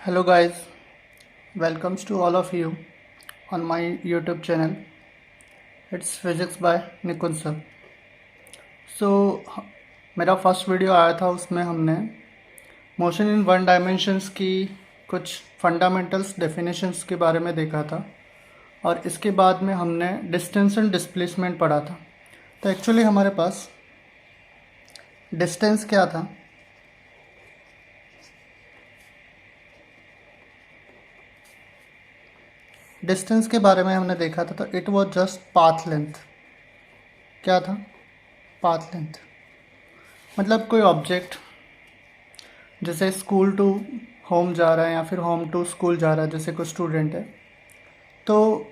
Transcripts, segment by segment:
Hello guys, welcomes to all of you on my YouTube channel. It's Physics by Nikun sir. So मेरा first video आया था, उसमें हमने motion in one dimensions की कुछ fundamentals definitions के बारे में देखा था और इसके बाद में हमने डिस्टेंस एंड डिस्प्लेसमेंट पढ़ा था। तो एक्चुअली हमारे पास डिस्टेंस क्या था, डिस्टेंस के बारे में हमने देखा था। तो it was just path length. क्या था? Path length. मतलब कोई ऑब्जेक्ट जैसे स्कूल टू होम जा रहा है या फिर होम टू स्कूल जा रहा है, जैसे कोई स्टूडेंट है, तो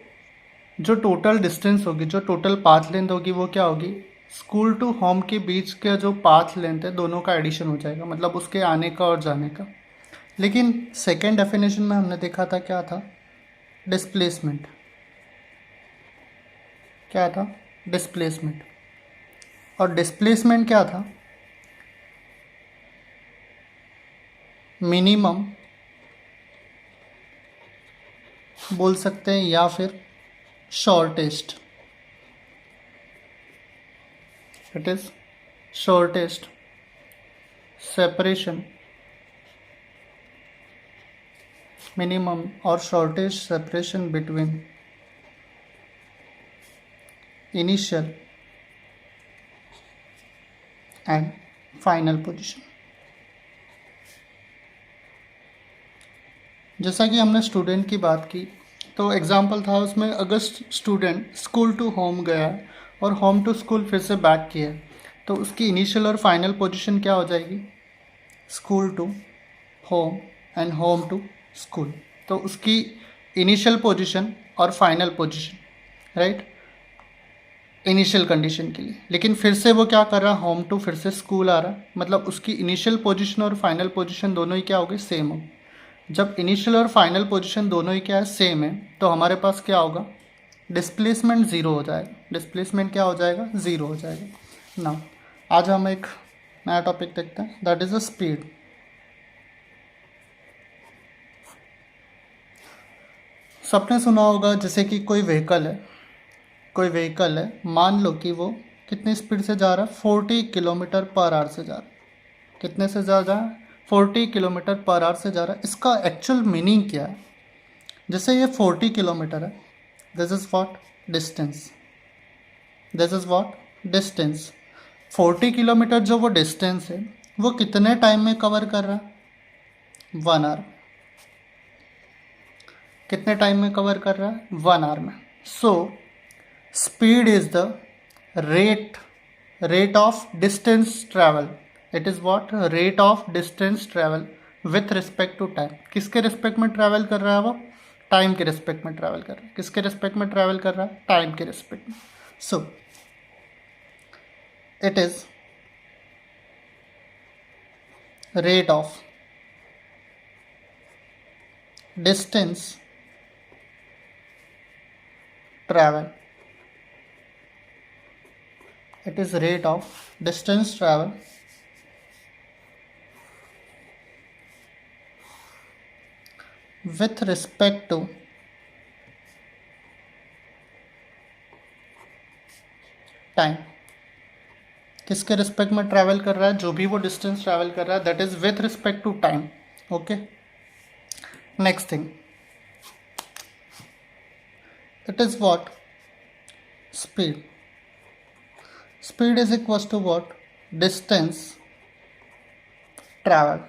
जो टोटल डिस्टेंस होगी, जो टोटल पाथ लेंथ होगी, वो क्या होगी? स्कूल टू होम के बीच का जो पाथ लेंथ है, दोनों का एडिशन हो जाएगा, मतलब उसके आने का और जाने का। लेकिन सेकेंड डेफिनेशन में हमने देखा था, क्या था? डिस्प्लेसमेंट। क्या था? डिस्प्लेसमेंट। और डिस्प्लेसमेंट क्या था? मिनिमम बोल सकते हैं या फिर shortest. It is shortest separation, minimum और shortest separation between initial and final position. जैसा कि हमने स्टूडेंट की बात की, तो एग्जाम्पल था उसमें, अगर स्टूडेंट स्कूल टू होम गया और होम टू स्कूल फिर से बैक किया, तो उसकी इनिशियल और फाइनल पोजीशन क्या हो जाएगी? School to home and home to school. तो उसकी इनिशियल पोजीशन और final position, right, initial condition के लिए। लेकिन फिर से वो क्या कर रहा है? होम टू फिर से स्कूल आ रहा है, मतलब उसकी इनिशियल पोजीशन और फाइनल पोजीशन दोनों ही क्या हो गए? सेम हो। जब इनिशियल और फाइनल पोजीशन दोनों ही क्या है? सेम है, तो हमारे पास क्या होगा? डिस्प्लेसमेंट ज़ीरो हो जाएगा। डिस्प्लेसमेंट क्या हो जाएगा? ज़ीरो हो जाएगा। ना, आज हम एक नया टॉपिक देखते हैं, दैट इज़ अ स्पीड। सबने सुना होगा, जैसे कि कोई व्हीकल है, मान लो कि वो कितनी स्पीड से जा रहा है? 40 किलोमीटर पर आवर से जा रहा है। कितने से जा रहा है? 40 किलोमीटर पर आवर से जा रहा है। इसका एक्चुअल मीनिंग क्या है? जैसे ये 40 किलोमीटर है, this is what? Distance. This is what? Distance. 40 kilometre जो वो डिस्टेंस है, वो कितने टाइम में कवर कर रहा है? 1 आवर। कितने टाइम में कवर कर रहा है? 1 आवर में। सो speed is the rate of distance travel. It is what? Rate of distance travel with respect to time. किसके रिस्पेक्ट में ट्रैवल कर रहा है वो? टाइम के रिस्पेक्ट में ट्रैवल कर रहा है। किसके रिस्पेक्ट में ट्रैवल कर रहा है? टाइम के रिस्पेक्ट में। So it is rate of distance travel. It is rate of distance travel with respect to time. किसके रिस्पेक्ट में ट्रैवल कर रहा है? जो भी वो डिस्टेंस ट्रैवल कर रहा है, that is with respect to time. Okay, next thing, it is what? Speed. Speed is equals to what? Distance travel.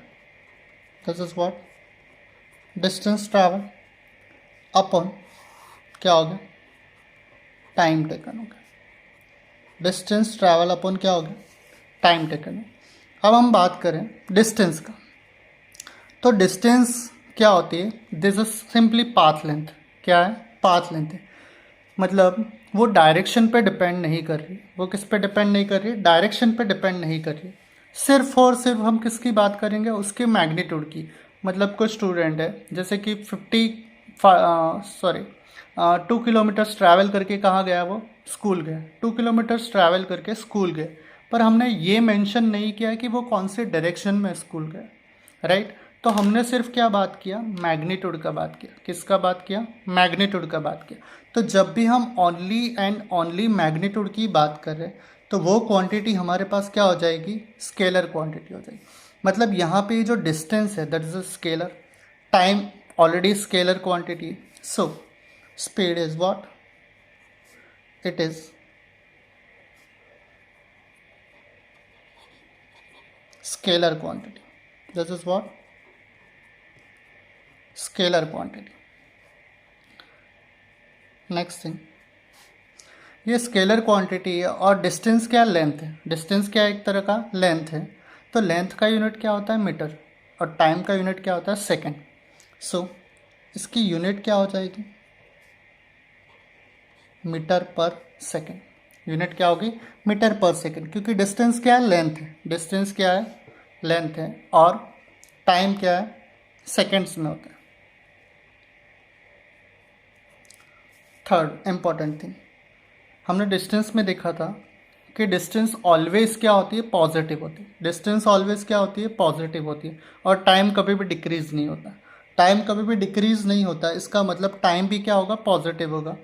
This is what? Distance travel upon क्या हो गया? टाइम टेकन हो गया। डिस्टेंस ट्रैवल अपॉन क्या हो गया? Time taken. अब हम बात करें डिस्टेंस का, तो डिस्टेंस क्या होती है? This is simply path length. क्या है? पाथ लेंथ है। मतलब वो डायरेक्शन पे डिपेंड नहीं कर रही। वो किस पे डिपेंड नहीं कर रही? डायरेक्शन पे डिपेंड नहीं कर रही। सिर्फ और सिर्फ हम किसकी बात करेंगे? उसके मैग्नीट्यूड की। मतलब कोई स्टूडेंट है, जैसे कि 2 किलोमीटर्स ट्रैवल करके कहाँ गया? वो स्कूल गया। 2 किलोमीटर्स ट्रैवल करके स्कूल गए, पर हमने ये मेंशन नहीं किया कि वो कौन से डायरेक्शन में स्कूल गया, राइट? तो तो हमने सिर्फ क्या बात किया, मैग्नीट्यूड का बात किया। किसका बात किया, मैग्नीट्यूड का बात किया। तो जब भी हम ओनली एंड ओनली मैग्नीट्यूड की बात कर रहे हैं तो वो क्वांटिटी हमारे पास क्या हो जाएगी, स्केलर क्वांटिटी हो जाएगी। मतलब यहाँ पे जो डिस्टेंस है that is a scalar, time already scalar quantity. So speed is what, it is scalar quantity. This is what, scalar quantity. Next thing, ये स्केलर क्वांटिटी है और डिस्टेंस क्या, लेंथ है। डिस्टेंस क्या, एक तरह का लेंथ है। तो लेंथ का यूनिट क्या होता है, मीटर, और टाइम का यूनिट क्या होता है, सेकेंड। सो इसकी यूनिट क्या हो जाएगी, मीटर पर सेकेंड। यूनिट क्या होगी, मीटर पर सेकेंड, क्योंकि डिस्टेंस क्या है, लेंथ है। डिस्टेंस क्या है, लेंथ है, और टाइम क्या है, सेकेंड्स में होता है। थर्ड इंपॉर्टेंट थिंग, हमने डिस्टेंस में देखा था कि डिस्टेंस ऑलवेज क्या होती है, पॉजिटिव होती है। डिस्टेंस ऑलवेज क्या होती है, पॉजिटिव होती है। और टाइम कभी भी डिक्रीज नहीं होता। टाइम कभी भी डिक्रीज नहीं होता, इसका मतलब टाइम भी क्या होगा, पॉजिटिव होगा।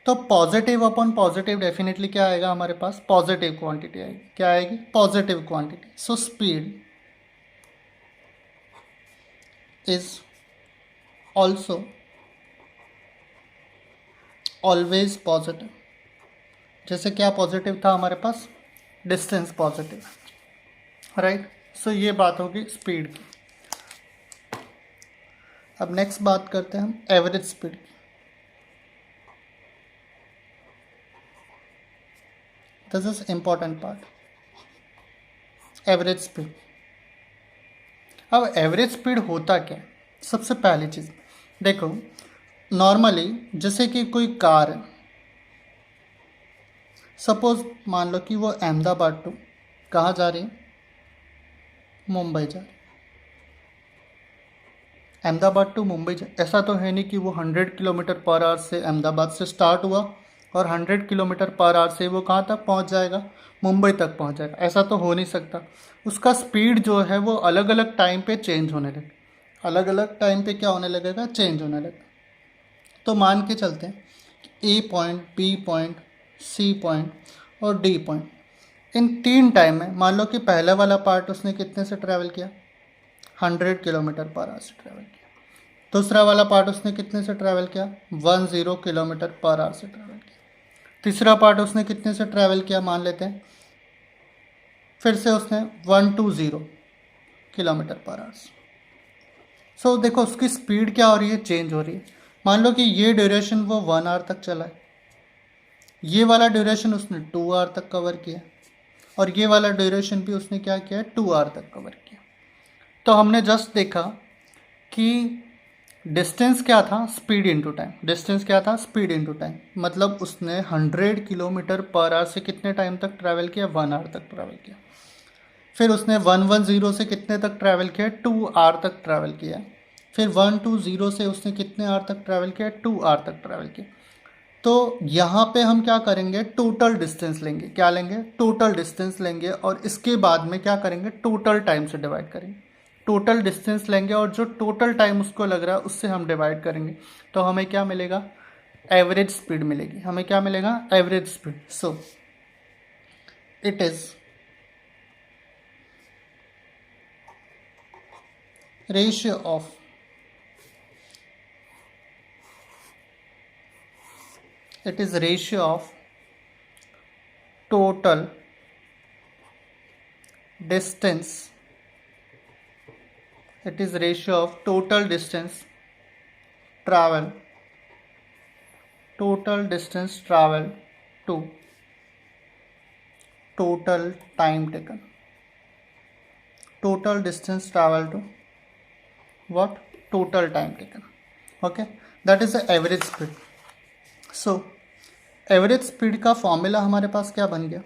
तो पॉजिटिव अपॉन पॉजिटिव डेफिनेटली क्या आएगा हमारे पास, पॉजिटिव क्वांटिटी आएगी। क्या आएगी, positive quantity. So speed is also always positive. जैसे क्या पॉजिटिव था हमारे पास, डिस्टेंस पॉजिटिव, राइट। सो ये बात होगी स्पीड की। अब नेक्स्ट बात करते हैं हम एवरेज स्पीड की। This is important part, average speed. अब एवरेज स्पीड होता क्या है, सबसे पहली चीज़ देखो, नॉर्मली जैसे कि कोई कार है, सपोज मान लो कि वो अहमदाबाद टू कहाँ जा रही है, मुंबई जा रही है। अहमदाबाद टू मुंबई ऐसा तो है नहीं कि वो 100 किलोमीटर पर आवर से अहमदाबाद से स्टार्ट हुआ और 100 किलोमीटर पर आवर से वो कहाँ तक पहुँच जाएगा, मुंबई तक पहुँच जाएगा। ऐसा तो हो नहीं सकता। उसका स्पीड जो है वो अलग अलग टाइम पे चेंज होने लगे, अलग अलग टाइम पे क्या होने लगेगा, चेंज होने लगेगा। तो मान के चलते हैं A point, B point, C point और डी पॉइंट, इन तीन टाइम में मान लो कि पहले वाला पार्ट उसने कितने से ट्रैवल किया, 100 किलोमीटर पर आवर से ट्रैवल किया। दूसरा वाला पार्ट उसने कितने से ट्रैवल किया, 10 किलोमीटर पर आवर से ट्रैवल किया। तीसरा पार्ट उसने कितने से ट्रैवल किया, मान लेते हैं फिर से उसने 120 किलोमीटर पर आवर। सो देखो उसकी स्पीड क्या हो रही है, चेंज हो रही है। मान लो कि ये ड्यूरेशन वो 1 आवर तक चला है, ये वाला ड्यूरेशन उसने 2 आवर तक कवर किया, और ये वाला ड्यूरेशन भी उसने क्या किया, 2 आवर तक कवर किया। तो हमने जस्ट देखा कि डिस्टेंस क्या था, स्पीड इनटू टाइम। डिस्टेंस क्या था, स्पीड इनटू टाइम। मतलब उसने 100 किलोमीटर पर आवर से कितने टाइम तक ट्रैवल किया, 1 आवर तक ट्रैवल किया। फिर उसने 110 से कितने तक ट्रैवल किया, 2 आवर तक ट्रैवल किया। फिर 120 से उसने कितने आवर तक ट्रैवल किया, 2 आवर तक ट्रैवल किया। तो यहाँ पे हम क्या करेंगे, टोटल डिस्टेंस लेंगे। क्या लेंगे, टोटल डिस्टेंस लेंगे, और इसके बाद में क्या करेंगे, टोटल टाइम से डिवाइड करेंगे। टोटल डिस्टेंस लेंगे और जो टोटल टाइम उसको लग रहा है उससे हम डिवाइड करेंगे। तो हमें क्या मिलेगा, एवरेज स्पीड मिलेगी। हमें क्या मिलेगा, average speed. So it is ratio of total distance, it is ratio of total distance travel to total time taken. Total distance travel to what, total time taken. Okay, that is the average speed. So average speed का formula हमारे पास क्या बन गया,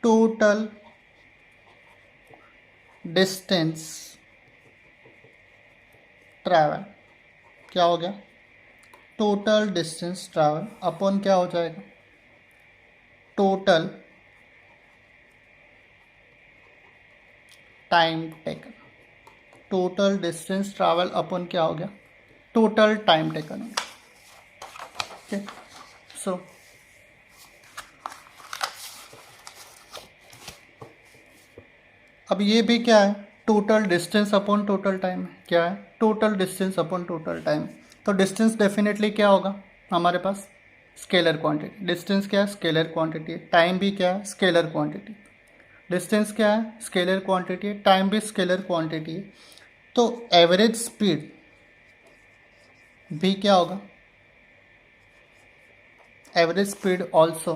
total distance travel. क्या हो गया, total distance travel upon क्या हो जाएगा, total time taken, total distance travel upon क्या हो गया, टोटल टाइम टेकन हो गया। ओके, सो अब ये भी क्या है, total distance upon total time. क्या है, total distance upon total time. तो डिस्टेंस डेफिनेटली क्या होगा हमारे पास, स्केलर क्वांटिटी। डिस्टेंस क्या है, स्केलर क्वांटिटी है। टाइम भी क्या है, स्केलर क्वांटिटी। डिस्टेंस क्या है, स्केलर क्वांटिटी है। टाइम भी स्केलर क्वांटिटी है। तो एवरेज स्पीड भी क्या होगा, एवरेज स्पीड ऑल्सो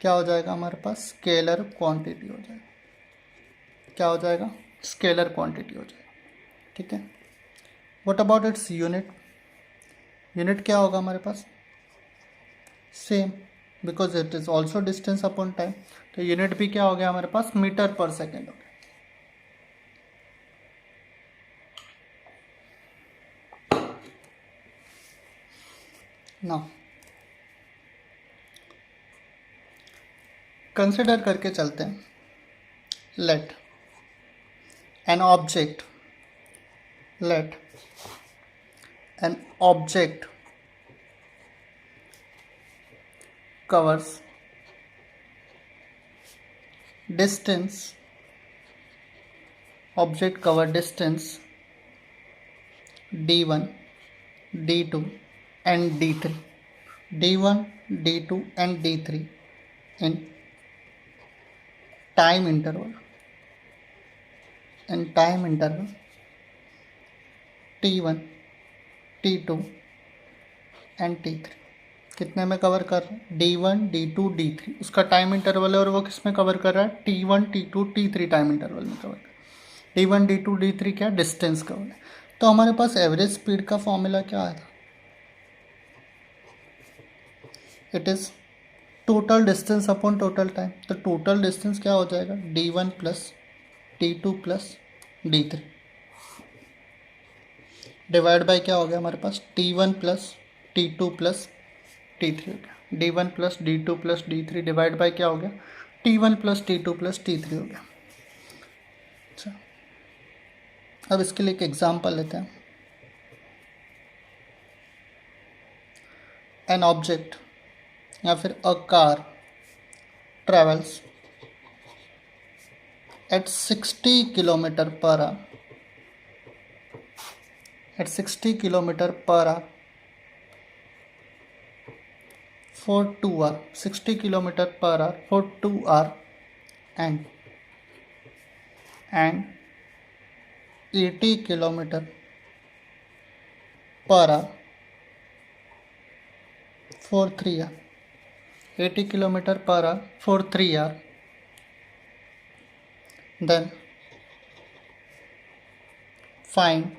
क्या हो जाएगा हमारे पास, स्केलर क्वांटिटी हो जाएगा। क्या हो जाएगा, स्केलर क्वांटिटी हो जाएगा। ठीक है, what about its unit, unit क्या होगा हमारे पास, same, because it is also distance upon time. तो यूनिट भी क्या हो गया हमारे पास, मीटर पर सेकेंड हो गया। नाउ कंसिडर करके चलते हैं, let an object, let an object covers distance, object cover distance d1, d2 and d3, d1, d2 and d3 in time interval, in time interval t1, t2 and t3। कितने में cover कर रहा है, d1, d2, d3 उसका time interval है, और वो किस में कवर कर रहा है, t1, t2, t3 time interval में कवर कर रहा है। d1, d2, d3 क्या, डिस्टेंस कवर है। तो हमारे पास एवरेज स्पीड का फॉर्मूला क्या आया था, it is total distance upon total time. तो टोटल डिस्टेंस क्या हो जाएगा, d1 plus t2 plus d3 divide by क्या हो गया हमारे पास, t1 plus t2 plus t3 हो गया। d1 plus d2 plus d3 divide by क्या हो गया, t1 plus t2 plus t3 हो गया। अच्छा, अब इसके लिए एक एग्जांपल लेते हैं। एन ऑब्जेक्ट या फिर a car travels eight 60 kilometre per hour, at 60 kilometer per hour for 2 hour, 60 kilometer per hour for 2 hour and 80 kilometer per hour for 3 hour, 80 kilometer per hour for 3 hour, then find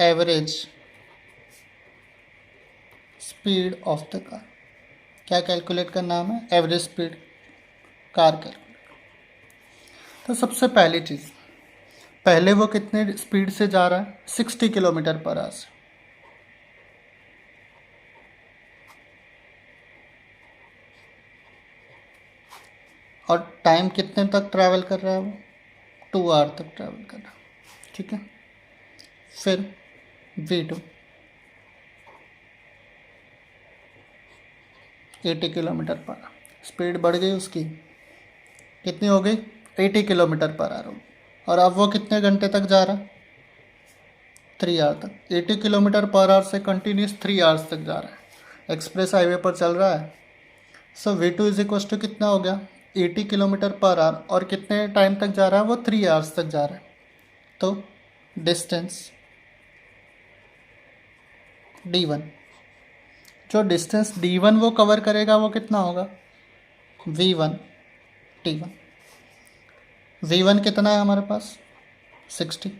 average speed of the car. क्या calculate करना हमें, average speed car calculate. तो सबसे पहली चीज़, पहले वो कितने speed से जा रहा है, 60 किलोमीटर पर आवर से। और टाइम कितने तक ट्रैवल कर रहा है वो, 2 आवर तक ट्रैवल कर रहा है। ठीक है, फिर V2 80 kilometre per hour, speed बढ़ गई उसकी, कितनी हो गई, 80 किलोमीटर पर आवर। और अब वो कितने घंटे तक जा रहा है, 3 आवर तक। 80 किलोमीटर पर आवर से कंटिन्यूस 3 आवर्स तक जा रहा है, एक्सप्रेस हाईवे पर चल रहा है। सो V2 इज इक्वल टू कितना हो गया, 80 किलोमीटर पर आवर, और कितने टाइम तक जा रहा है वो, 3 आवर्स तक जा रहा है। तो डिस्टेंस d1, जो डिस्टेंस d1 वो कवर करेगा वो कितना होगा, v1 t1। v1 कितना है हमारे पास, 60,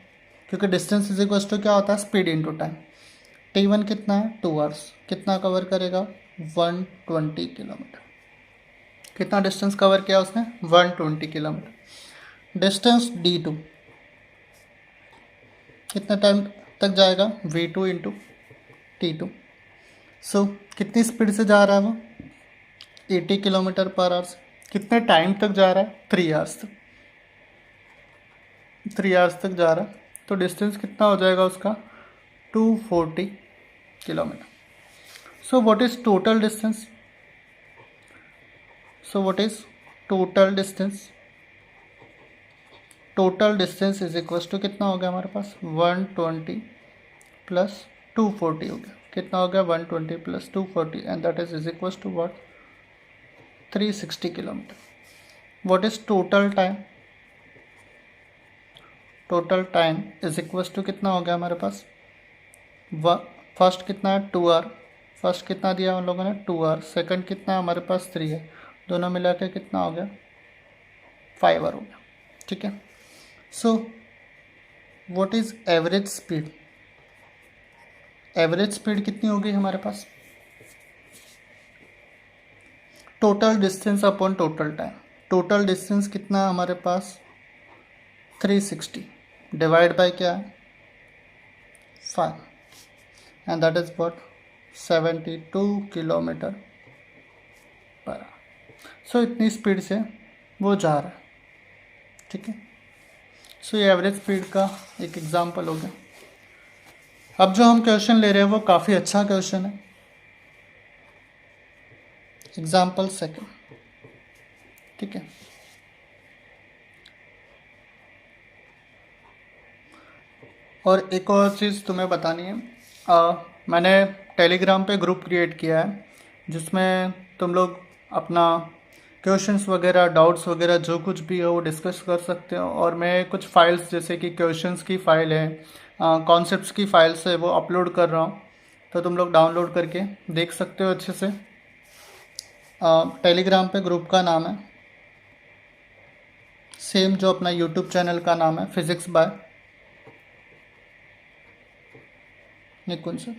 क्योंकि डिस्टेंस इज इक्वल टू क्या होता है, स्पीड इनटू टाइम। t1 कितना है, 2 आवर्स, कितना कवर करेगा, 120 किलोमीटर। कितना डिस्टेंस कवर किया उसने, 120 किलोमीटर। डिस्टेंस d2 कितना टाइम तक जाएगा, v2 इंटू t2। सो कितनी स्पीड से जा रहा है वो, 80 किलोमीटर पर आवर्स। कितने टाइम तक जा रहा है? 3 आवर्स तक। 3 आवर्स तक जा रहा है, तो डिस्टेंस कितना हो जाएगा उसका? 240 kilometre. So what is total distance? So what is total distance? Total distance is equal to कितना हो गया हमारे पास? 120 प्लस 240 हो गया। कितना हो गया? 120 plus 240 and that is equal to what? 360 kilometre. What is total time? Total time is equal to कितना हो गया हमारे पास? फर्स्ट कितना है? 2 आवर। फर्स्ट कितना दिया हम लोगों ने? 2 आवर। सेकंड कितना है हमारे पास? 3 है। दोनों मिला के कितना हो गया? 5 आवर हो गया। ठीक है। So what is average speed? Average speed कितनी हो गई हमारे पास? Total distance upon total time. Total distance कितना है हमारे पास? 360 डिवाइड बाय क्या है? 5 and that is what? 72 kilometre पर आवर। सो इतनी स्पीड से वो जा रहा है। ठीक है। सो ये एवरेज स्पीड का एक एग्जांपल हो गया। अब जो हम क्वेश्चन ले रहे हैं वो काफ़ी अच्छा क्वेश्चन है। Example second. ठीक है। और एक और चीज़ तुम्हें बतानी है, मैंने टेलीग्राम पे ग्रुप क्रिएट किया है जिसमें तुम लोग अपना क्वेश्चंस वगैरह, डाउट्स वगैरह जो कुछ भी हो वो डिस्कस कर सकते हो। और मैं कुछ फाइल्स जैसे कि क्वेश्चंस की फ़ाइल है, कॉन्सेप्ट्स की फाइल्स है, वो अपलोड कर रहा हूँ, तो तुम लोग डाउनलोड करके देख सकते हो अच्छे से। टेलीग्राम पे ग्रुप का नाम है सेम जो अपना यूट्यूब चैनल का नाम है, फिज़िक्स बाय निकुंज सर।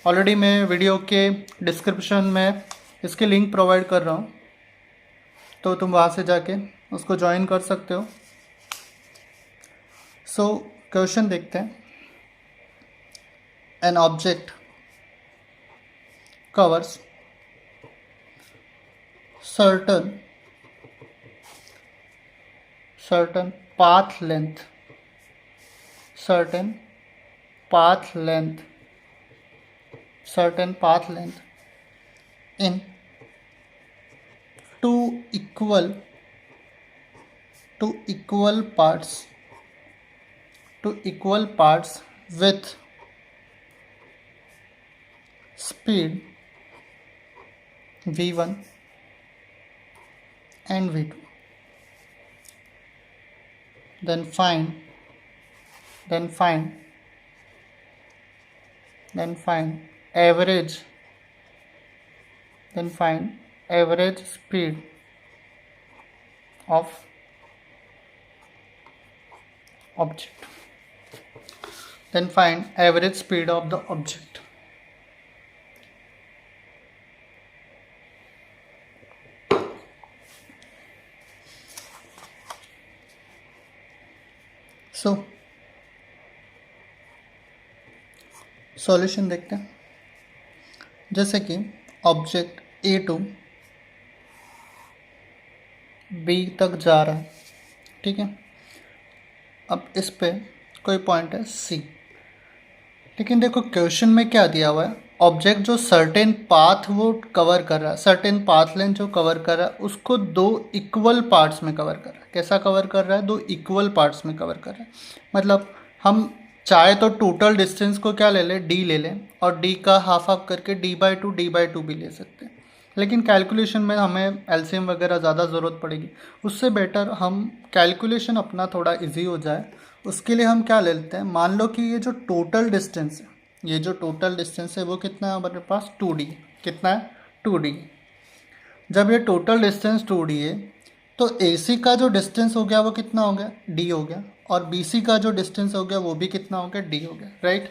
ऑलरेडी मैं वीडियो के डिस्क्रिप्शन में इसके लिंक प्रोवाइड कर रहा हूँ, तो तुम वहाँ से जाके उसको ज्वाइन कर सकते हो। सो क्वेश्चन देखते हैं। An object covers certain path length certain path length in two equal parts with speed v1 and v2. Then find average speed of object. Then find average speed of the object. So solution देखते हैं। जैसे कि object A2 B तक जा रहा है। ठीक है। अब इस पे कोई पॉइंट है C, लेकिन देखो क्वेश्चन में क्या दिया हुआ है? ऑब्जेक्ट जो सर्टेन पाथ वो कवर कर रहा है, सर्टेन पाथ लेंथ जो कवर कर रहा है उसको 2 इक्वल पार्ट्स में कवर कर रहा है। कैसा कवर कर रहा है? 2 इक्वल पार्ट्स में कवर कर रहा है। मतलब हम चाहे तो टोटल डिस्टेंस को क्या ले लें? D ले लें, और D का हाफ करके d/2 भी ले सकते हैं। लेकिन कैलकुलेशन में हमें एलसीएम वगैरह ज़्यादा ज़रूरत पड़ेगी। उससे बेटर हम कैलकुलेशन अपना थोड़ा इजी हो जाए, उसके लिए हम क्या ले लेते हैं? मान लो कि ये जो टोटल डिस्टेंस है वो कितना है हमारे पास? 2D। कितना है? 2D। जब ये टोटल डिस्टेंस 2D है तो AC का जो डिस्टेंस हो गया वो कितना हो गया? D हो गया। और BC का जो डिस्टेंस हो गया वो भी कितना हो गया? D हो गया। राइट।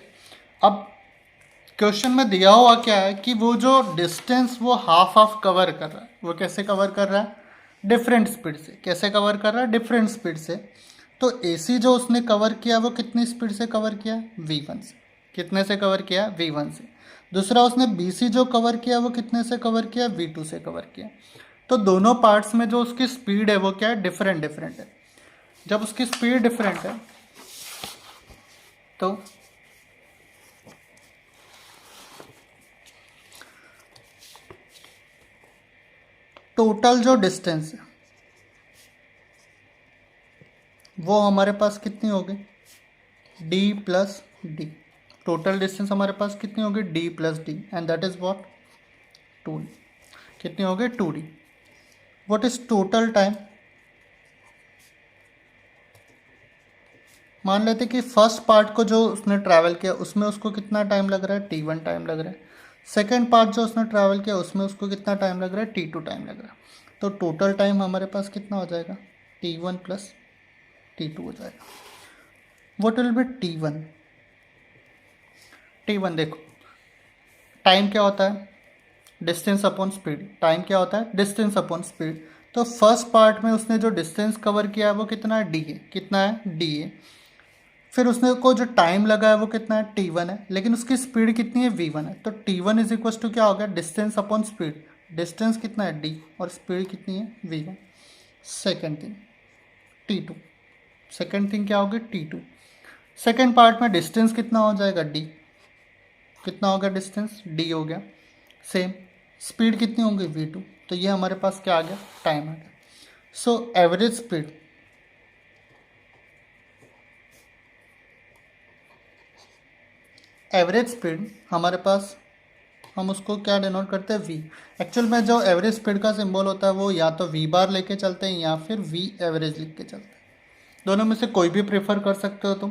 अब क्वेश्चन में दिया हुआ क्या है कि वो जो डिस्टेंस वो हाफ कवर कर रहा है। वो कैसे कवर कर रहा है? डिफरेंट स्पीड से। कैसे कवर कर रहा है? डिफरेंट स्पीड से। तो AC जो उसने कवर किया वो कितनी स्पीड से कवर किया? V1 से। कितने से कवर किया, V1 से। दूसरा उसने BC जो कवर किया वो कितने से कवर किया, V2 से कवर किया। तो दोनों पार्ट्स में जो उसकी स्पीड है वो क्या है, डिफरेंट डिफरेंट है। जब उसकी स्पीड डिफरेंट है तो टोटल जो डिस्टेंस है वो हमारे पास कितनी होगी, d plus D. Total distance हमारे पास कितनी होगी, d plus D, and that is what, 2d। कितनी होगी, 2d। What is total time, मान लेते कि फर्स्ट पार्ट को जो उसने ट्रैवल किया उसमें उसको कितना टाइम लग रहा है, t1 टाइम लग रहा है। सेकेंड पार्ट जो उसने ट्रैवल किया उसमें उसको कितना टाइम लग रहा है, t2 टाइम लग रहा है। तो टोटल टाइम हमारे पास कितना हो जाएगा, t1 प्लस t2 हो जाएगा। What will be t1, t1 देखो टाइम क्या होता है, डिस्टेंस अपॉन स्पीड। टाइम क्या होता है, डिस्टेंस अपॉन स्पीड। तो फर्स्ट पार्ट में उसने जो डिस्टेंस कवर किया है वो कितना है, डी है। कितना है, डी है। फिर उसने को जो टाइम लगा है वो कितना है, t1 है, लेकिन उसकी स्पीड कितनी है, v1 है। तो t1 इज इक्वल टू क्या हो गया, डिस्टेंस अपॉन स्पीड। डिस्टेंस कितना है, d, और स्पीड कितनी है, v1। Second thing t2, second thing क्या होगी, t2। सेकेंड पार्ट में डिस्टेंस कितना हो जाएगा, d। कितना हो गया डिस्टेंस, d हो गया। सेम स्पीड कितनी होगी, v2। तो ये हमारे पास क्या आ गया, टाइम आ गया। So average speed, average speed हमारे पास, हम उसको क्या डिनोट करते हैं, v। एक्चुअल में जो एवरेज स्पीड का सिंबल होता है वो या तो v बार लेके चलते हैं या फिर v एवरेज लिख के चलते हैं। दोनों में से कोई भी प्रेफर कर सकते हो तुम।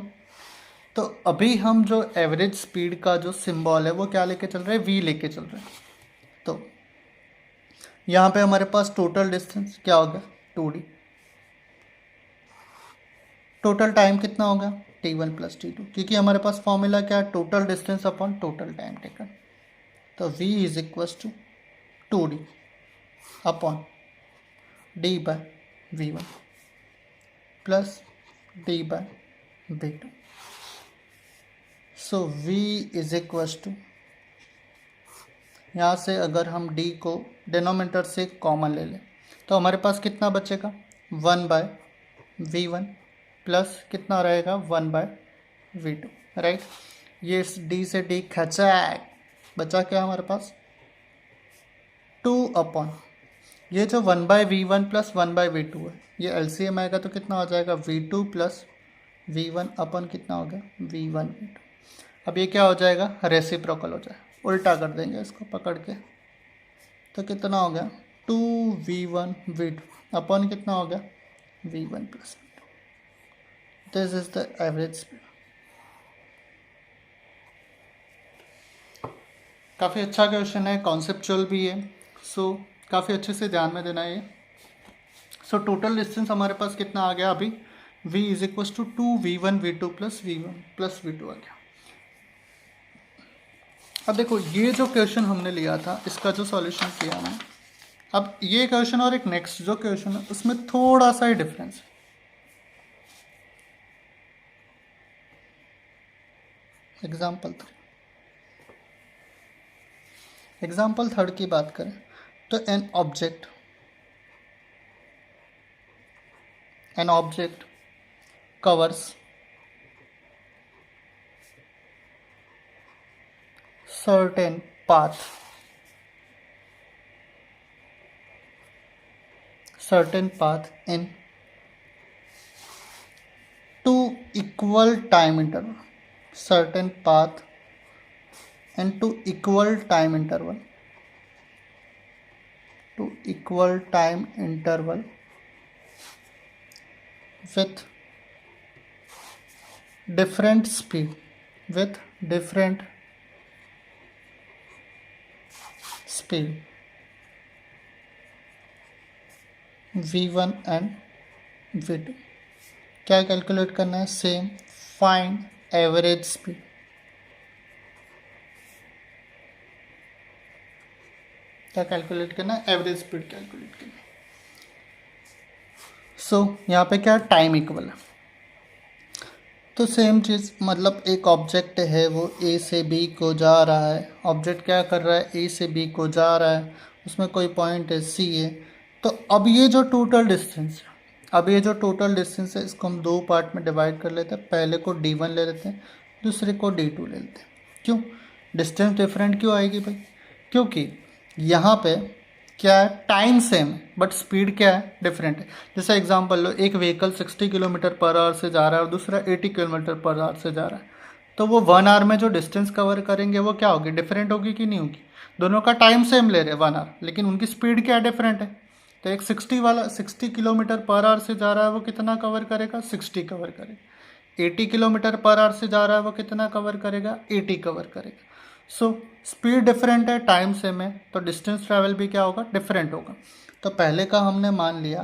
तो अभी हम जो एवरेज स्पीड का जो सिंबल है वो क्या लेके चल रहे हैं, v लेके चल रहे हैं। तो यहाँ पे हमारे पास टोटल डिस्टेंस क्या होगा, 2d। टोटल टाइम कितना होगा, t1 प्लस t2, क्योंकि हमारे पास फॉर्मूला क्या है, total distance upon total time taken. तो v is equal to 2d upon d by v1 plus d by v2। So v is equal to, यहाँ से अगर हम d को डिनोमिनेटर से कॉमन ले लें तो हमारे पास कितना बचेगा, 1 बाय v1 प्लस कितना रहेगा, 1 बाय v2, राइट। ये d से d खचा है, बचा क्या हमारे पास, 2 अपॉन ये जो 1 bye v1 plus 1 bye v2 है, ये एलसीएम आएगा तो कितना हो जाएगा, v2 प्लस v1 अपन कितना हो गया, v1 v2। अब ये क्या हो जाएगा, रेसिप्रोकल हो जाएगा, उल्टा कर देंगे इसको पकड़ के। तो कितना हो गया, 2v1 v2 अपन कितना हो गया, v1 plus v2। This is the average speed. काफ़ी अच्छा क्वेश्चन है, कॉन्सेप्चुअल भी है। सो काफ़ी अच्छे से ध्यान में देना है। सो टोटल डिस्टेंस हमारे पास कितना आ गया अभी, v is equal to 2v1 v2 plus v1 plus v2 आ गया। अब देखो ये जो क्वेश्चन हमने लिया था इसका जो सॉल्यूशन किया हमने, अब ये क्वेश्चन और एक नेक्स्ट जो क्वेश्चन है उसमें थोड़ा सा ही डिफरेंस है। एग्जाम्पल थर्ड की बात करें तो an object covers certain path in two equal time interval, certain path and two equal time interval with different speed, v1 and v2। क्या कैलकुलेट करना है, सेम, फाइंड एवरेज स्पीड। क्या calculate करना है, एवरेज स्पीड कैलकुलेट करना है। सो यहाँ पे क्या टाइम इक्वल है, तो सेम चीज़, मतलब एक ऑब्जेक्ट है वो ए से बी को जा रहा है, ऑब्जेक्ट क्या कर रहा है, ए से बी को जा रहा है, उसमें कोई पॉइंट है सी है। तो अब ये जो टोटल डिस्टेंस है, अब ये जो टोटल डिस्टेंस है इसको हम दो पार्ट में डिवाइड कर लेते हैं। पहले को d1 ले लेते हैं, दूसरे को d2 ले लेते हैं। क्यों डिस्टेंस डिफरेंट क्यों आएगी भाई? क्योंकि यहाँ पे क्या है, टाइम सेम है बट स्पीड क्या है, डिफरेंट है। जैसे एग्जांपल लो, एक व्हीकल 60 किलोमीटर पर आवर से जा रहा है और दूसरा 80 किलोमीटर पर आवर से जा रहा है, तो वो 1 आवर में जो डिस्टेंस कवर करेंगे वो क्या होगी, डिफरेंट होगी कि नहीं होगी? दोनों का टाइम सेम ले रहे हैं 1 आवर, लेकिन उनकी स्पीड क्या डिफरेंट है। तो एक 60 किलोमीटर पर आवर से जा रहा है वो कितना कवर करेगा, 60 कवर करेगा। 80 किलोमीटर पर आवर से जा रहा है वो कितना कवर करेगा, 80 कवर करेगा। सो स्पीड डिफरेंट है, टाइम सेम है, तो डिस्टेंस ट्रैवल भी क्या होगा, डिफरेंट होगा। तो पहले का हमने मान लिया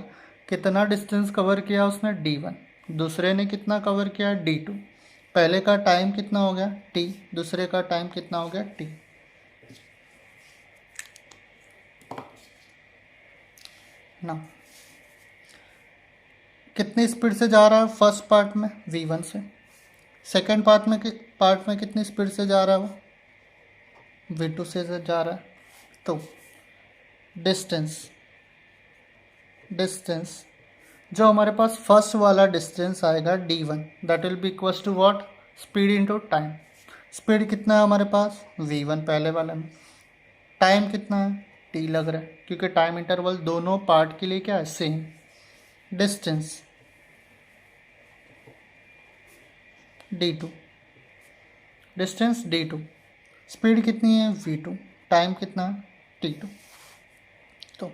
कितना डिस्टेंस कवर किया उसने, d1, दूसरे ने कितना कवर किया, d2। पहले का टाइम कितना हो गया t, दूसरे का टाइम कितना हो गया t। ना कितनी स्पीड से जा रहा है फर्स्ट पार्ट में, v1 से। सेकेंड पार्ट में कितनी स्पीड से जा रहा है वो, v2 से जा रहा है। तो डिस्टेंस जो हमारे पास फर्स्ट वाला डिस्टेंस आएगा d1, that will be equals to what, speed into time. Speed कितना है हमारे पास, v1 पहले वाले में, टाइम कितना है t लग रहा है क्योंकि टाइम इंटरवल दोनों पार्ट के लिए क्या है, सेम। डिस्टेंस d2, स्पीड कितनी है v2, टाइम कितना है t2। तो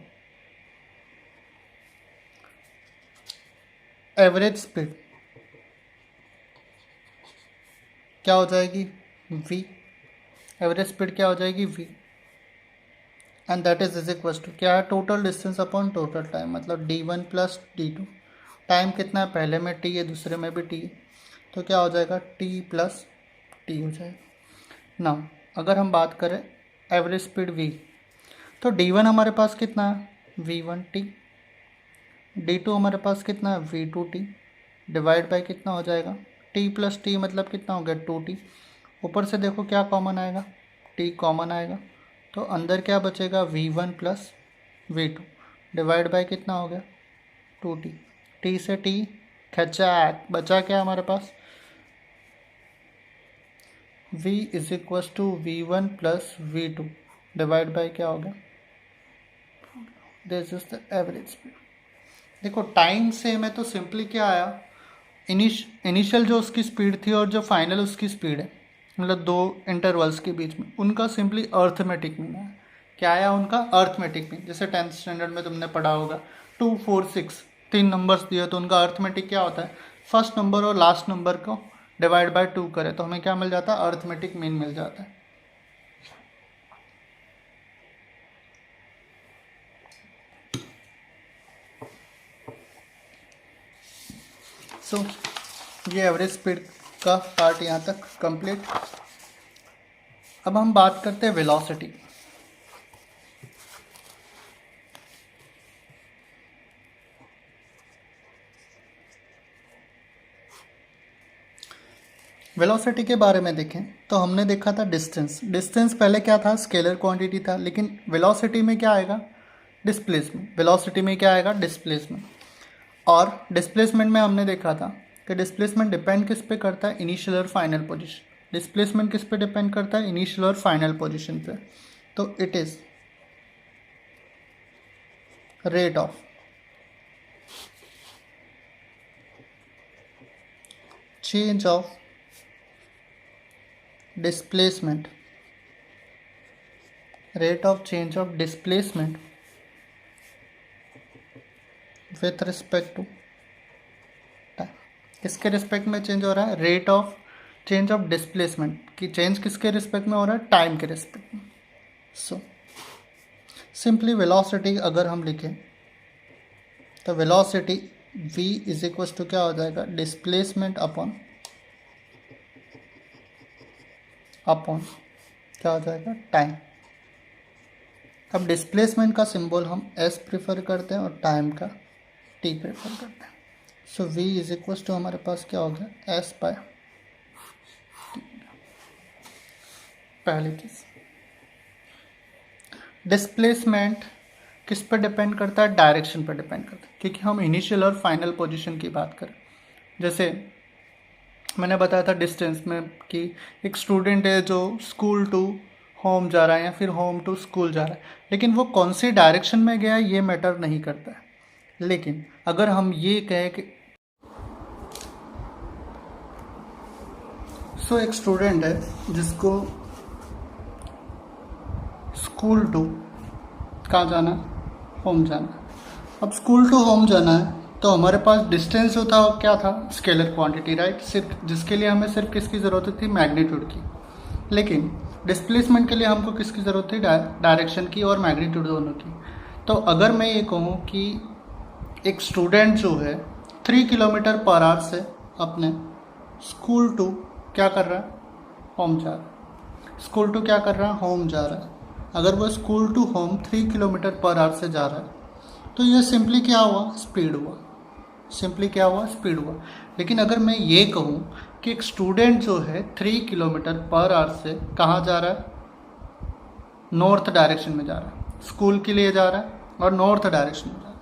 एवरेज स्पीड क्या हो जाएगी, v, एवरेज स्पीड क्या हो जाएगी v, and that is equals to क्या है, total distance upon total time, मतलब d1 प्लस d2। टाइम कितना है, पहले में t है दूसरे में भी t है, तो क्या हो जाएगा, t प्लस t हो जाएगा। ना अगर हम बात करें एवरेज स्पीड v, तो d1 हमारे पास कितना है, v1t, d2 हमारे पास कितना है, v2t, डिवाइड बाय कितना हो जाएगा, t प्लस टी, मतलब कितना हो गया 2t। ऊपर से देखो क्या कॉमन आएगा, t कॉमन आएगा, तो अंदर क्या बचेगा, v1 plus v2, divide bye कितना हो गया 2t। t से t खचा, बचा क्या हमारे पास, v is equals to v1 plus v2, divide by क्या हो गया, this is the average speed. देखो टाइम सेम है तो सिंपली क्या आया, इनिशियल जो उसकी स्पीड थी और जो फाइनल उसकी स्पीड है, मतलब दो इंटरवल्स के बीच में, उनका सिंपली अर्थमेटिक मीन है। क्या आया उनका, अर्थमेटिक मीन। जैसे 10th स्टैंडर्ड में तुमने पढ़ा होगा 2, 4, 6 तीन नंबर्स दिए तो उनका अर्थमेटिक क्या होता है, फर्स्ट नंबर और लास्ट नंबर को डिवाइड बाय 2 करें तो हमें क्या मिल जाता है, अर्थमेटिक मीन मिल जाता है। सो ये एवरेज स्पीड का पार्ट यहाँ तक कंप्लीट। अब हम बात करते हैं वेलोसिटी। वेलोसिटी के बारे में देखें तो हमने देखा था डिस्टेंस पहले क्या था, स्केलर क्वांटिटी था, लेकिन वेलोसिटी में क्या आएगा, डिस्प्लेसमेंट। वेलोसिटी में क्या आएगा, डिस्प्लेसमेंट। और डिस्प्लेसमेंट में हमने देखा था कि डिस्प्लेसमेंट डिपेंड किस पे करता है, इनिशियल और फाइनल पोजीशन। डिस्प्लेसमेंट किस पे डिपेंड करता है, इनिशियल और फाइनल पोजीशन पे। तो it is rate of change of displacement, rate of change of displacement with respect to time। किसके रिस्पेक्ट में चेंज हो रहा है, rate of change of displacement की चेंज किसके रिस्पेक्ट में हो रहा है, टाइम के रिस्पेक्ट में। सो सिंपली वेलोसिटी अगर हम लिखें तो velocity v is equal to क्या हो जाएगा, डिस्प्लेसमेंट अपॉन क्या हो जाएगा, टाइम। अब डिस्प्लेसमेंट का सिंबल हम s प्रेफर करते हैं और टाइम का t प्रेफर करते हैं। सो v इज इक्वल टू हमारे पास क्या हो गया s बाय पहली चीज। डिस्प्लेसमेंट किस पर डिपेंड करता है? डायरेक्शन पर डिपेंड करता है, क्योंकि हम इनिशियल और फाइनल पोजीशन की बात करें। जैसे मैंने बताया था डिस्टेंस में कि एक स्टूडेंट है जो स्कूल टू होम जा रहा है या फिर होम टू स्कूल जा रहा है, लेकिन वो कौन सी डायरेक्शन में गया ये मैटर नहीं करता है। लेकिन अगर हम ये कहें कि एक स्टूडेंट है जिसको स्कूल टू कहाँ जाना है? होम जाना है। अब स्कूल टू होम जाना है तो हमारे पास डिस्टेंस जो था क्या था? Scalar quantity, right. सिर्फ जिसके लिए हमें सिर्फ किसकी ज़रूरत थी? मैग्नीट्यूड की। लेकिन डिस्प्लेसमेंट के लिए हमको किसकी ज़रूरत थी? डायरेक्शन की और मैग्नीट्यूड दोनों की। तो अगर मैं ये कहूँ कि एक स्टूडेंट जो है 3 किलोमीटर पर आवर से अपने स्कूल टू क्या कर रहा है? होम जा रहा है। स्कूल टू क्या कर रहा है? होम जा रहा है। अगर वो स्कूल टू होम 3 किलोमीटर पर आवर से जा रहा है तो ये सिंपली क्या हुआ? स्पीड हुआ। सिंपली क्या हुआ? स्पीड हुआ। लेकिन अगर मैं ये कहूँ कि एक स्टूडेंट जो है 3 किलोमीटर पर आवर से कहाँ जा रहा है? नॉर्थ डायरेक्शन में जा रहा है, स्कूल के लिए जा रहा है और नॉर्थ डायरेक्शन में जा रहा है।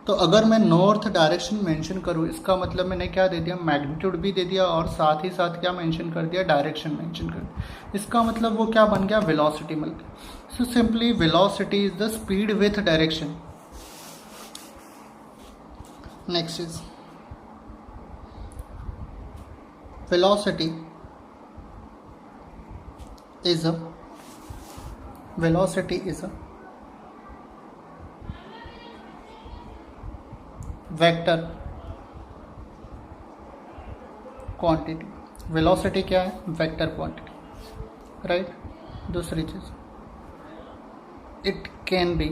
तो अगर मैं नॉर्थ डायरेक्शन मेंशन करूँ, इसका मतलब मैंने क्या दे दिया? मैग्नीट्यूड भी दे दिया और साथ ही साथ क्या मेंशन कर दिया? डायरेक्शन मेंशन कर दिया। इसका मतलब वो क्या बन गया? वेलोसिटी मिल गया। So simply velocity is the speed with direction. Next is velocity is a vector quantity। velocity क्या है? Vector quantity, right. दूसरी चीज, it can be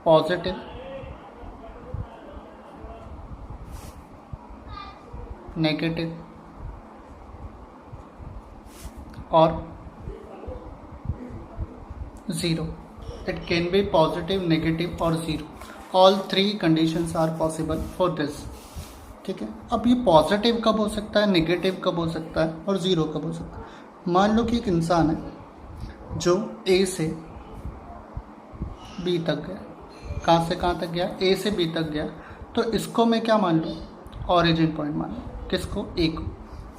positive, negative और zero. It can be positive, negative और zero. All 3 conditions are possible for this. ठीक है। अब ये पॉजिटिव कब हो सकता है, नेगेटिव कब हो सकता है और ज़ीरो कब हो सकता है? मान लो कि एक इंसान है जो ए से बी तक गया। कहाँ से कहाँ तक गया? ए से बी तक गया। तो इसको मैं क्या मान लूँ? ऑरिजिन पॉइंट मान लूँ। किसको? ए को।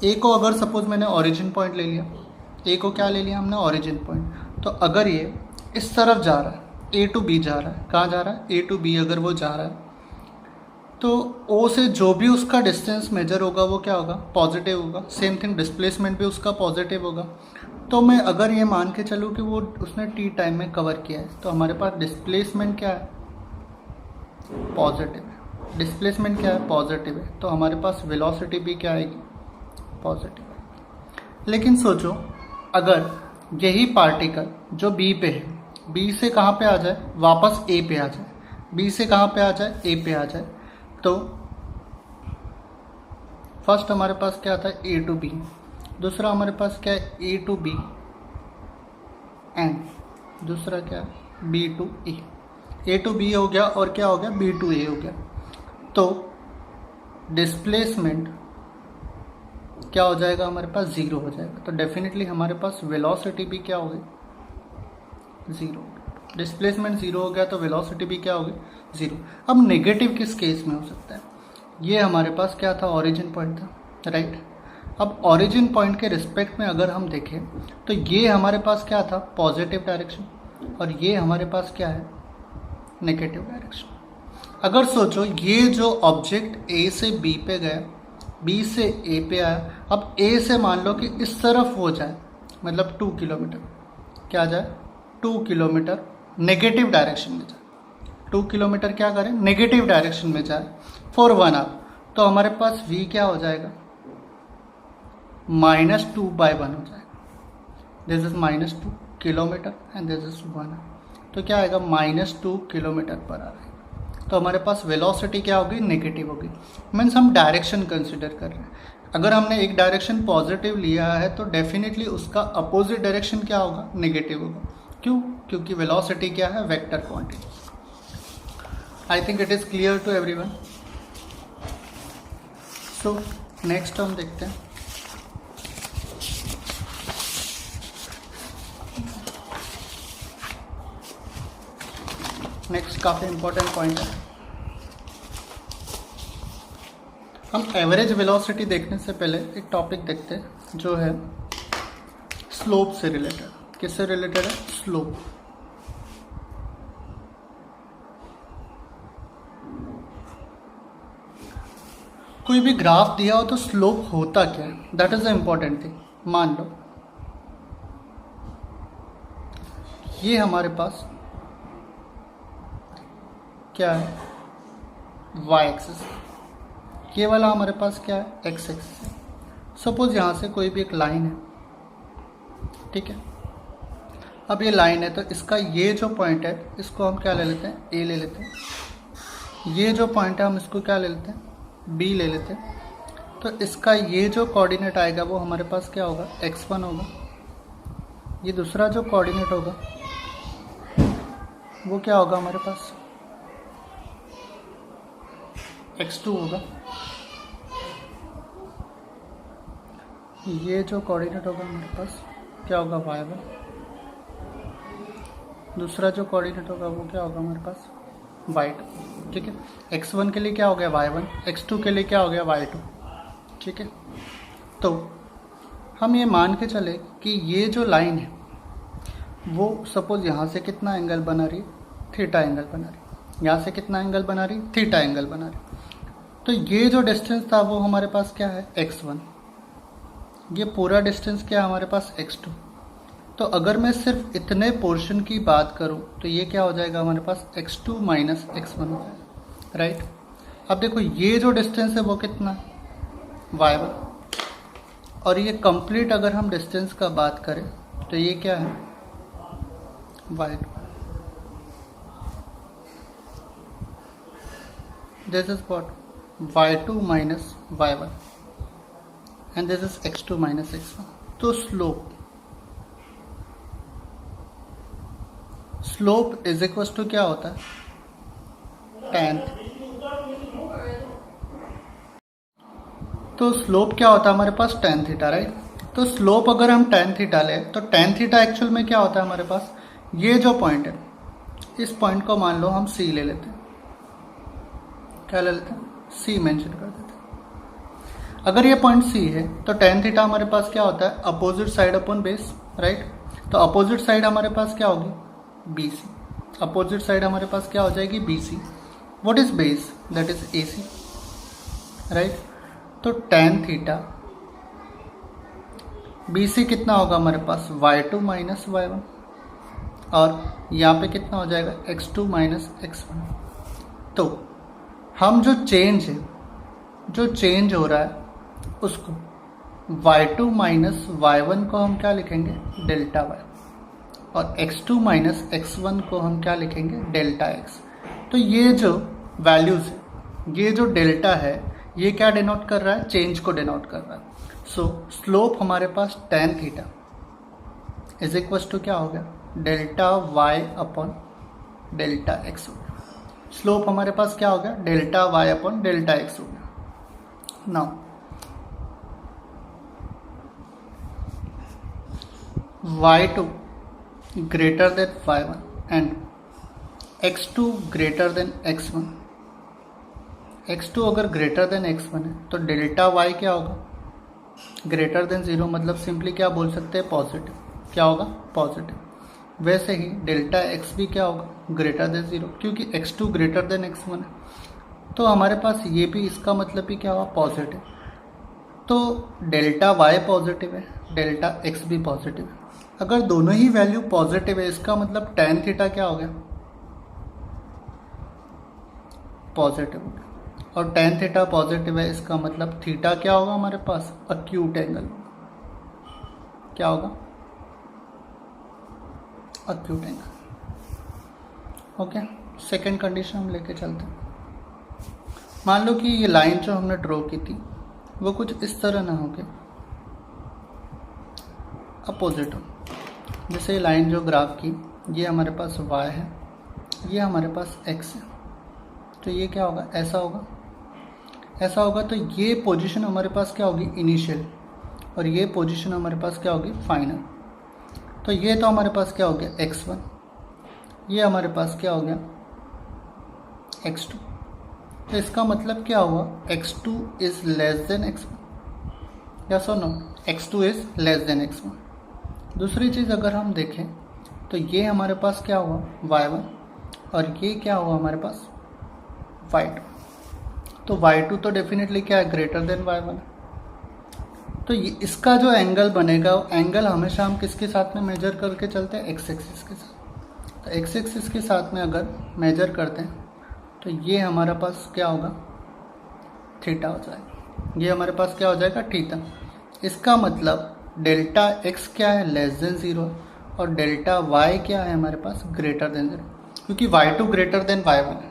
ए को अगर सपोज मैंने ऑरिजिन पॉइंट ले लिया, ए को क्या ले लिया हमने? Origin point. तो अगर ये इस तरफ जा रहा है, ए टू बी जा रहा है, कहाँ जा रहा है? ए टू बी अगर वो जा रहा है तो ओ से जो भी उसका डिस्टेंस मेजर होगा वो क्या होगा? पॉजिटिव होगा। सेम थिंग डिस्प्लेसमेंट भी उसका पॉजिटिव होगा। तो मैं अगर ये मान के चलूँ कि वो उसने टी टाइम में कवर किया है तो हमारे पास डिस्प्लेसमेंट क्या है? पॉजिटिव है। डिस्प्लेसमेंट क्या है? पॉजिटिव है। तो हमारे पास वेलोसिटी भी क्या आएगी? पॉजिटिव है। लेकिन सोचो अगर यही पार्टिकल जो बी पे है, बी से कहाँ पे आ जाए? वापस ए पे आ जाए। बी से कहाँ पे आ जाए? ए पे आ जाए। तो फर्स्ट हमारे पास क्या आता है? ए टू बी। दूसरा हमारे पास क्या है? ए टू बी एंड दूसरा क्या है? B to A. A to B हो गया और क्या हो गया? बी टू ए हो गया। तो डिस्प्लेसमेंट क्या हो जाएगा? हमारे पास ज़ीरो हो जाएगा। तो डेफिनेटली हमारे पास वेलोसिटी भी क्या होगी? ज़ीरो। डिस्प्लेसमेंट ज़ीरो हो गया तो वेलोसिटी भी क्या होगी? ज़ीरो। अब नेगेटिव किस केस में हो सकता है? ये हमारे पास क्या था? ओरिजिन पॉइंट था, राइट। अब ओरिजिन पॉइंट के रिस्पेक्ट में अगर हम देखें तो ये हमारे पास क्या था? पॉजिटिव डायरेक्शन, और ये हमारे पास क्या है? Negative direction. अगर सोचो ये जो ऑब्जेक्ट ए से बी पे गया, बी से ए पे आया, अब ए से मान लो कि इस तरफ हो जाए, मतलब 2 किलोमीटर, क्या जाए? 2 किलोमीटर नेगेटिव डायरेक्शन में जाए। 2 किलोमीटर क्या करें? नेगेटिव डायरेक्शन में जाए फॉर 1 आवर। तो हमारे पास v क्या हो जाएगा? -2/1 हो जाएगा। This is -2 kilometre and this is 1 hour. तो क्या आएगा? -2 किलोमीटर पर आवर। तो हमारे पास वेलोसिटी क्या होगी? नेगेटिव होगी। मीन्स हम डायरेक्शन कंसिडर कर रहे हैं। अगर हमने एक डायरेक्शन पॉजिटिव लिया है तो डेफिनेटली उसका अपोजिट डायरेक्शन क्या होगा? नेगेटिव होगा। क्यों? क्योंकि वेलोसिटी क्या है? Vector quantity. I think it is clear to everyone. So next हम देखते हैं। नेक्स्ट काफ़ी इंपॉर्टेंट पॉइंट है। हम एवरेज वेलोसिटी देखने से पहले एक टॉपिक देखते हैं जो है स्लोप से रिलेटेड। किससे रिलेटेड है? स्लोप। कोई भी ग्राफ दिया हो तो स्लोप होता क्या है, that is the important thing. मान लो ये हमारे पास क्या है, वाई एक्सिस, ये वाला हमारे पास क्या है, एक्स एक्सिस है। सपोज यहाँ से कोई भी एक लाइन है, ठीक है। अब ये लाइन है तो इसका ये जो पॉइंट है इसको हम क्या ले लेते हैं, ए ले लेते हैं। ये जो पॉइंट है हम इसको क्या ले लेते हैं, बी ले लेते हैं। तो इसका ये जो कोऑर्डिनेट आएगा वो हमारे पास क्या होगा, x1 होगा। ये दूसरा जो कोऑर्डिनेट होगा वो क्या होगा हमारे पास, x2 होगा। ये जो कोऑर्डिनेट होगा हमारे पास क्या होगा, y1। दूसरा जो कोऑर्डिनेट होगा वो क्या होगा हमारे पास, y2। ठीक है, x1 के लिए क्या हो गया, y1, x2 के लिए क्या हो गया, y2। ठीक है, तो हम ये मान के चले कि ये जो लाइन है वो सपोज यहाँ से कितना एंगल बना रही, थीटा एंगल बना रही। यहाँ से कितना एंगल बना रही, थीटा एंगल बना रही। तो ये जो डिस्टेंस था वो हमारे पास क्या है, x1। ये पूरा डिस्टेंस क्या है हमारे पास, x2। तो अगर मैं सिर्फ इतने पोर्शन की बात करूं तो ये क्या हो जाएगा हमारे पास, x2 माइनस x1 हो जाएगा, राइट। अब देखो ये जो डिस्टेंस है वो कितना, y1। और ये कंप्लीट अगर हम डिस्टेंस का बात करें तो ये क्या है, y2। This is what, y2 minus y1 and this is x2 minus x1। तो स्लोप इज इक्वल टू क्या होता है, tan। तो स्लोप क्या होता है हमारे पास, tan थीटा, राइट। तो स्लोप अगर हम tan थीटा ले तो tan थीटा एक्चुअल में क्या होता है हमारे पास, ये जो पॉइंट है इस पॉइंट को मान लो हम C ले लेते हैं। क्या ले लेते हैं, C मेंशन कर देते हैं। अगर ये पॉइंट C है तो tan थीटा हमारे पास क्या होता है, opposite side upon base, right. तो अपोजिट साइड हमारे पास क्या होगी, BC। अपोजिट साइड हमारे पास क्या हो जाएगी, BC। What is base, that is AC, right. तो tan थीटा BC कितना होगा हमारे पास, y2 माइनस y1। और यहाँ पे कितना हो जाएगा, x2 माइनस x1। तो हम जो चेंज है, जो चेंज हो रहा है उसको y2 माइनस y1 को हम क्या लिखेंगे, डेल्टा y। और x2 माइनस x1 को हम क्या लिखेंगे, डेल्टा x। तो ये जो वैल्यूज है, ये जो डेल्टा है, ये क्या डिनोट कर रहा है, चेंज को डिनोट कर रहा है। सो स्लोप हमारे पास tan theta is equal to क्या हो गया, delta y upon delta x हो गया। स्लोप हमारे पास क्या हो गया, delta y upon delta x हो गया। Now y2 greater than y1 and x2 greater than x1। x2 अगर greater than x1 है तो डेल्टा y क्या होगा, ग्रेटर देन 0, मतलब सिंपली क्या बोल सकते हैं, पॉजिटिव। क्या होगा, पॉजिटिव। वैसे ही डेल्टा x भी क्या होगा, ग्रेटर देन 0, क्योंकि x2 ग्रेटर देन x1 है। तो हमारे पास ये भी इसका मतलब भी क्या हुआ, पॉजिटिव। तो डेल्टा y पॉजिटिव है, डेल्टा x भी पॉजिटिव है। अगर दोनों ही वैल्यू पॉजिटिव है इसका मतलब tan थीटा क्या हो गया, पॉजिटिव हो गया। और tan थीटा पॉजिटिव है इसका मतलब थीटा क्या होगा हमारे पास, अक्यूट एंगल। क्या होगा, acute angle. Okay, second condition हम लेके चलते हैं। मान लो कि ये लाइन जो हमने ड्रॉ की थी वो कुछ इस तरह ना हो के अपोजिट हो। जैसे लाइन जो ग्राफ की, ये हमारे पास y है, ये हमारे पास x है, तो ये क्या होगा, ऐसा होगा, ऐसा होगा। तो ये पोजीशन हमारे पास क्या होगी, इनिशियल, और ये पोजीशन हमारे पास क्या होगी, फाइनल। तो ये तो हमारे पास क्या हो गया, x1, ये हमारे पास क्या हो गया, x2। तो इसका मतलब क्या हुआ, x2 is less than x1, yes और no, x2 is less than x1। दूसरी चीज़ अगर हम देखें तो ये हमारे पास क्या हुआ, y1, और ये क्या हुआ हमारे पास, y2। तो y2 तो डेफिनेटली क्या है, ग्रेटर देन y1। तो ये इसका जो एंगल बनेगा, एंगल हमेशा हम किसके साथ में मेजर करके चलते हैं, x एक्सिस के साथ। तो x एक्सिस के साथ में अगर मेजर करते हैं तो ये हमारे पास क्या होगा, थीटा हो जाएगा। ये हमारे पास क्या हो जाएगा, थीटा। इसका मतलब डेल्टा x क्या है, लेस देन 0, और डेल्टा y क्या है हमारे पास, ग्रेटर देन 0, क्योंकि y2 ग्रेटर देन y1 है।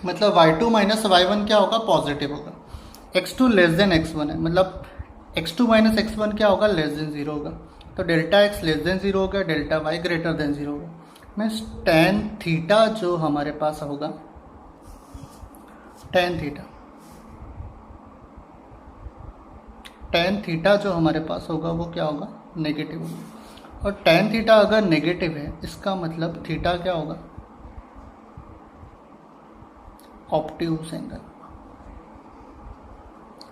मतलब y2 माइनस y1 क्या होगा, पॉजिटिव होगा। x2 लेस देन x1 है, मतलब x2 माइनस x1 क्या होगा, लेस देन 0 होगा। तो डेल्टा x लेस देन 0 होगा, डेल्टा y ग्रेटर देन 0 होगा। मीन्स टेन थीटा जो हमारे पास होगा, टेन थीटा जो हमारे पास होगा वो क्या होगा, नेगेटिव होगा। और टेन थीटा अगर नेगेटिव है, इसका मतलब थीटा क्या होगा, ऑब्ट्यूज एंगल।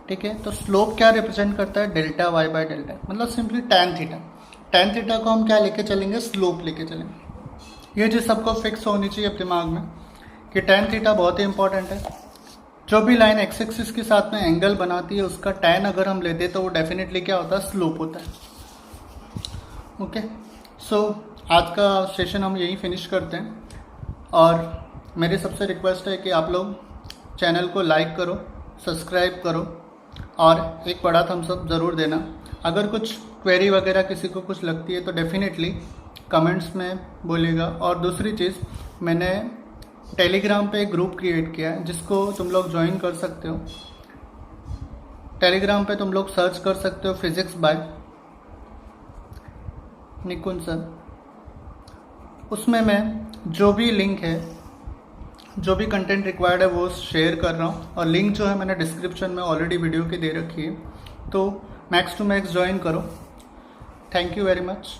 ठीक है, तो स्लोप क्या रिप्रेजेंट करता है, डेल्टा y बाय डेल्टा, मतलब simply tan theta. Tan theta को हम क्या लेके चलेंगे, स्लोप लेके चलेंगे। ये चीज़ सबको फिक्स होनी चाहिए अपने दिमाग में कि टेन थीटा बहुत ही इंपॉर्टेंट है। जो भी लाइन एक्स एक्सिस के साथ में एंगल बनाती है, उसका टेन अगर हम लेते तो वो डेफिनेटली क्या होता है, स्लोप होता है। ओके, सो आज का सेशन हम यहीं फिनिश करते हैं। और मेरी सबसे रिक्वेस्ट है कि आप लोग चैनल को लाइक करो, सब्सक्राइब करो, और एक बड़ा थम्स अप ज़रूर देना। अगर कुछ क्वेरी वगैरह किसी को कुछ लगती है तो डेफिनेटली कमेंट्स में बोलिएगा। और दूसरी चीज़, मैंने टेलीग्राम पे एक ग्रुप क्रिएट किया है जिसको तुम लोग ज्वाइन कर सकते हो। टेलीग्राम पे तुम लोग सर्च कर सकते हो फिजिक्स बाय निकुंज सर। उसमें मैं जो भी लिंक है, जो भी कंटेंट रिक्वायर्ड है वो शेयर कर रहा हूँ, और लिंक जो है मैंने डिस्क्रिप्शन में ऑलरेडी वीडियो की दे रखी है। तो मैक्स टू मैक्स ज्वाइन करो। Thank you very much.